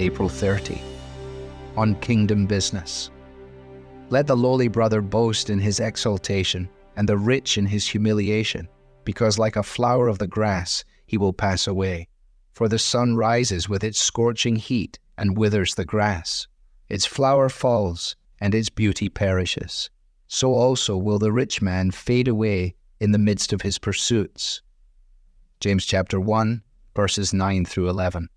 April 30. On kingdom business. Let the lowly brother boast in his exaltation, and the rich in his humiliation, because like a flower of the grass he will pass away. For the sun rises with its scorching heat and withers the grass. Its flower falls, and its beauty perishes. So also will the rich man fade away in the midst of his pursuits. James chapter 1, verses 9 through 11.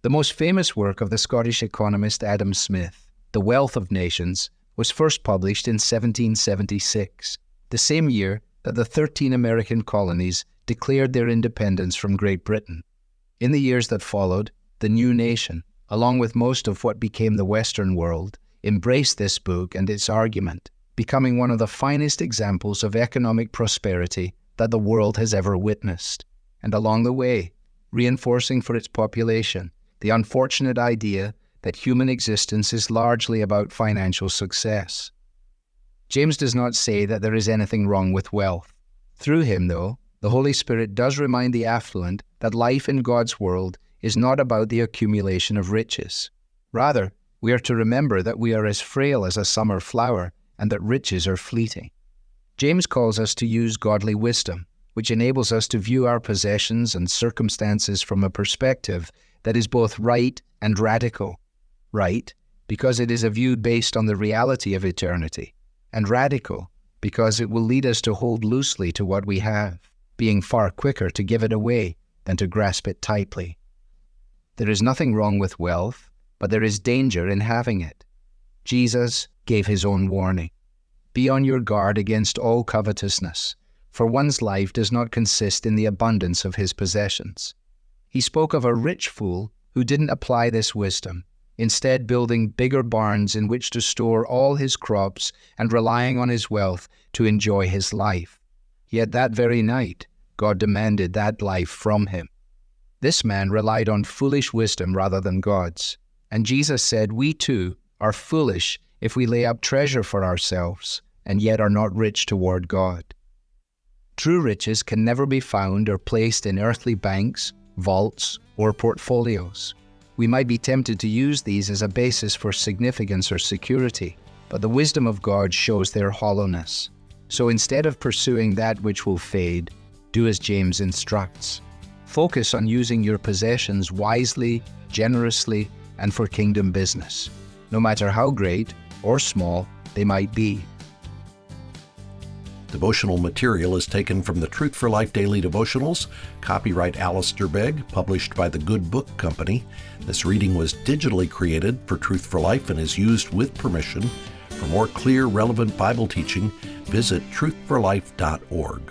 The most famous work of the Scottish economist Adam Smith, The Wealth of Nations, was first published in 1776, the same year that the 13 American colonies declared their independence from Great Britain. In the years that followed, the new nation, along with most of what became the Western world, embraced this book and its argument, becoming one of the finest examples of economic prosperity that the world has ever witnessed, and along the way, reinforcing for its population the unfortunate idea that human existence is largely about financial success. James does not say that there is anything wrong with wealth. Through him, though, the Holy Spirit does remind the affluent that life in God's world is not about the accumulation of riches. Rather, we are to remember that we are as frail as a summer flower and that riches are fleeting. James calls us to use godly wisdom, which enables us to view our possessions and circumstances from a perspective that is both right and radical. Right, because it is a view based on the reality of eternity, and radical, because it will lead us to hold loosely to what we have, being far quicker to give it away than to grasp it tightly. There is nothing wrong with wealth, but there is danger in having it. Jesus gave his own warning. Be on your guard against all covetousness, for one's life does not consist in the abundance of his possessions. He spoke of a rich fool who didn't apply this wisdom, instead building bigger barns in which to store all his crops and relying on his wealth to enjoy his life. Yet that very night, God demanded that life from him. This man relied on foolish wisdom rather than God's, and Jesus said we too are foolish if we lay up treasure for ourselves and yet are not rich toward God. True riches can never be found or placed in earthly banks, vaults, or portfolios. We might be tempted to use these as a basis for significance or security, but the wisdom of God shows their hollowness. So instead of pursuing that which will fade, do as James instructs. Focus on using your possessions wisely, generously, and for kingdom business, no matter how great or small they might be. Devotional material is taken from the Truth for Life Daily Devotionals, copyright Alistair Begg, published by the Good Book Company. This reading was digitally created for Truth for Life and is used with permission. For more clear, relevant Bible teaching, visit truthforlife.org.